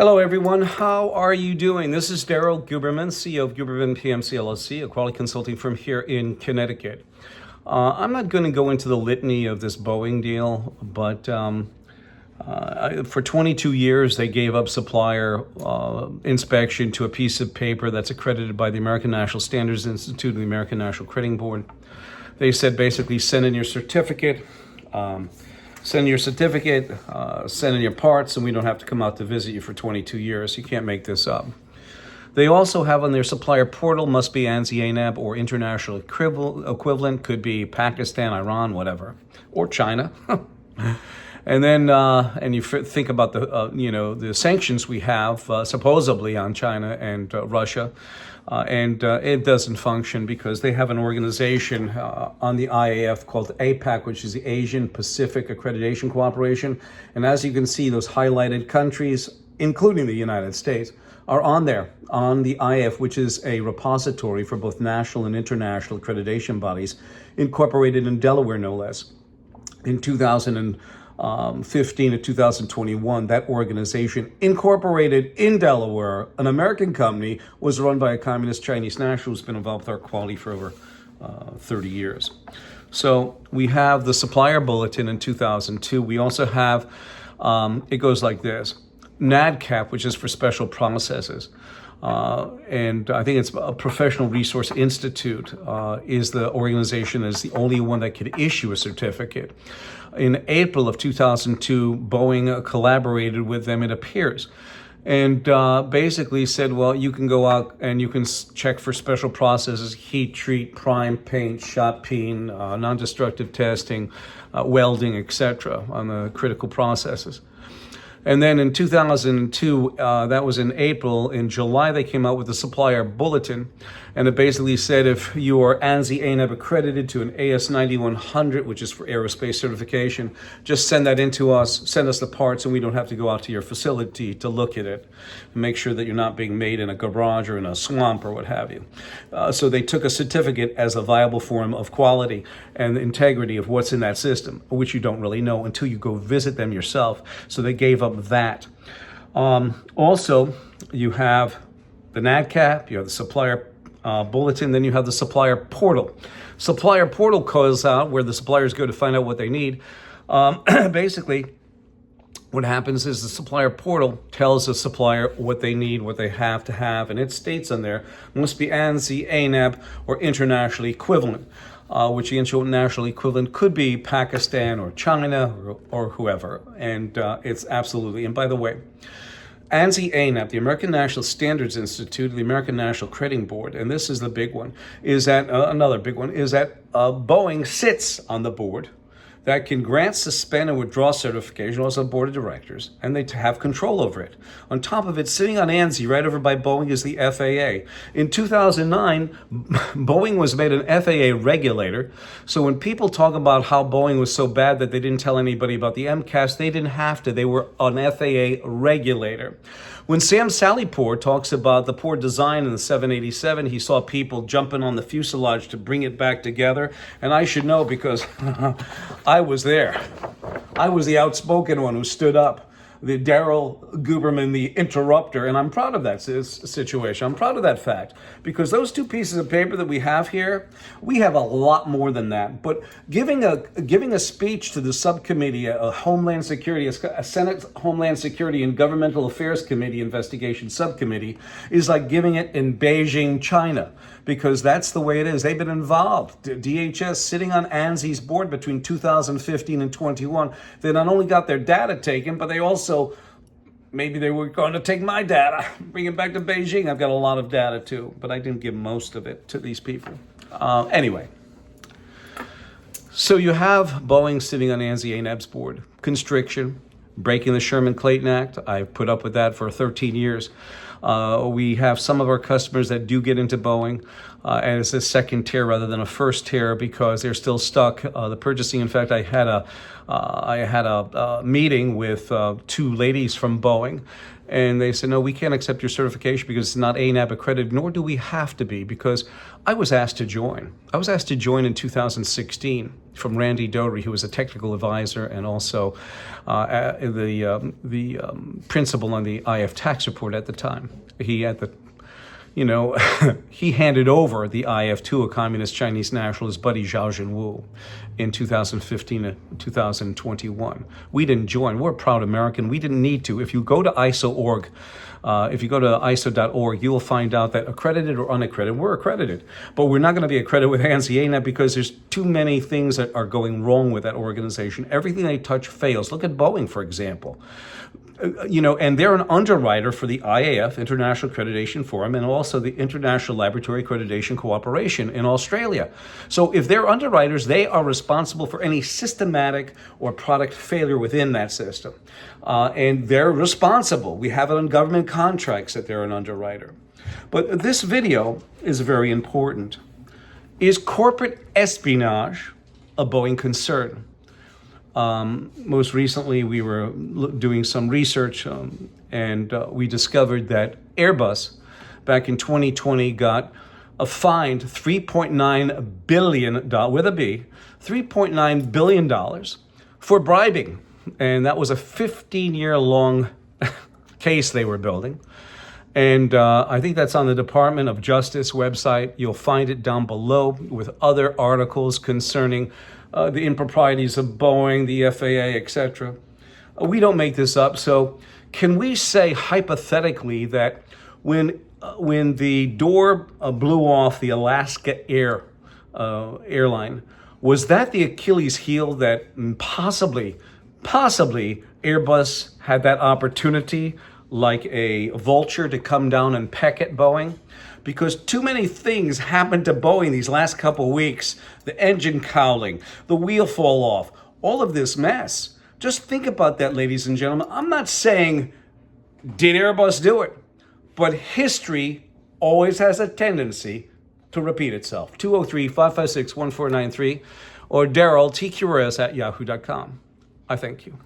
Hello, everyone. How are you doing? This is Daryl Guberman, CEO of Guberman PMC LLC, a quality consulting firm here in Connecticut. I'm not going to go into the litany of this Boeing deal, but for 22 years, they gave up supplier inspection to a piece of paper that's accredited by the American National Standards Institute and the American National Crediting Board. They said basically send in your certificate. Send in your parts, and we don't have to come out to visit you for 22 years. You can't make this up. They also have on their supplier portal, must be ANSI, ANAB, or international equivalent, could be Pakistan, Iran, whatever, or China. And then, and you think about the sanctions we have supposedly on China and Russia, and it doesn't function because they have an organization on the IAF called APAC, which is the Asian Pacific Accreditation Cooperation. And as you can see, those highlighted countries, including the United States, are on there, on the IAF, which is a repository for both national and international accreditation bodies, incorporated in Delaware, no less. In 2015 to 2021, that organization, incorporated in Delaware, an American company, was run by a communist Chinese national who's been involved with our quality for over 30 years. So we have the supplier bulletin in 2002. We also have, it goes like this, NADCAP, which is for special processes. And I think it's a Professional Resource Institute is the organization is the only one that could issue a certificate. In April of 2002, Boeing collaborated with them, it appears, and basically said, well, you can go out and you can check for special processes, heat treat, prime, paint, shot peen, non-destructive testing, welding, etc. on the critical processes. And then in 2002, that was in April, in July, they came out with the supplier bulletin. And it basically said if you are ANSI ANAB accredited to an AS9100, which is for aerospace certification, just send that in to us, send us the parts, and we don't have to go out to your facility to look at it and make sure that you're not being made in a garage or in a swamp or what have you. So they took a certificate as a viable form of quality and integrity of what's in that system, which you don't really know until you go visit them yourself. So they gave up that. Also, you have the NADCAP, you have the supplier bulletin, then you have the supplier portal. Supplier portal goes out where the suppliers go to find out what they need. Basically, what happens is the supplier portal tells the supplier what they need, what they have to have, and it states on there, must be ANSI, ANAB, or internationally equivalent, which the international equivalent could be Pakistan or China or whoever. And it's absolutely, and by the way, ANSI ANAB, the American National Standards Institute, the American National Crediting Board, and this is the big one, is that, another big one, is that Boeing sits on the board that can grant, suspend, and withdraw certification, also board of directors, and they have control over it. On top of it, sitting on ANSI, right over by Boeing, is the FAA. In 2009, Boeing was made an FAA regulator, so when people talk about how Boeing was so bad that they didn't tell anybody about the MCAS, they didn't have to. They were an FAA regulator. When Sam Sallypour talks about the poor design in the 787, he saw people jumping on the fuselage to bring it back together. And I should know because I was there. I was the outspoken one who stood up. The Daryl Guberman, the interrupter, and I'm proud of that situation. I'm proud of that fact because those two pieces of paper that we have here, we have a lot more than that. But giving a speech to the subcommittee, a Homeland Security, a Senate Homeland Security and Governmental Affairs Committee investigation subcommittee is like giving it in Beijing, China, because that's the way it is. They've been involved. DHS sitting on ANSI's board between 2015 and 21. They not only got their data taken, but they also maybe they were going to take my data, bring it back to Beijing. I've got a lot of data too, but I didn't give most of it to these people. Anyway, so you have Boeing sitting on ANSI ANAB's board. Constriction, breaking the Sherman-Clayton Act. I've put up with that for 13 years. We have some of our customers that do get into Boeing as a second tier rather than a first tier because they're still stuck. The purchasing, in fact, I had a meeting with two ladies from Boeing, And they said, no, we can't accept your certification because it's not ANAB accredited, nor do we have to be, because I was asked to join. I was asked to join in 2016 from Randy Doty, who was a technical advisor and also the principal on the IF tax report at the time. He had the he handed over the IF to a communist Chinese national, his buddy Zhao Jinwu, in 2015 and 2021. We didn't join. We're a proud American. We didn't need to. If you go to ISO.org, if you go to ISO.org, you will find out that accredited or unaccredited, we're accredited. But we're not going to be accredited with ANSI ANAB because there's too many things that are going wrong with that organization. Everything they touch fails. Look at Boeing, for example. And they're an underwriter for the IAF, International Accreditation Forum, and also the International Laboratory Accreditation Cooperation in Australia. So if they're underwriters, they are responsible for any systematic or product failure within that system. And they're responsible. We have it on government contracts that they're an underwriter. But this video is very important. Is corporate espionage a Boeing concern? Most recently, we were doing some research and we discovered that Airbus back in 2020 got fined $3.9 billion, with a B, $3.9 billion for bribing. And that was a 15-year-long case they were building. And I think that's on the Department of Justice website. You'll find it down below with other articles concerning the improprieties of Boeing, the FAA, etc. We don't make this up. So can we say hypothetically that when the door blew off the Alaska airline, was that the Achilles heel that possibly Airbus had that opportunity like a vulture to come down and peck at Boeing? Because too many things happened to Boeing these last couple of weeks. The engine cowling, the wheel fall off, all of this mess. Just think about that, ladies and gentlemen. I'm not saying, did Airbus do it? But history always has a tendency to repeat itself. 203-556-1493 or Daryl, TQRS @yahoo.com. I thank you.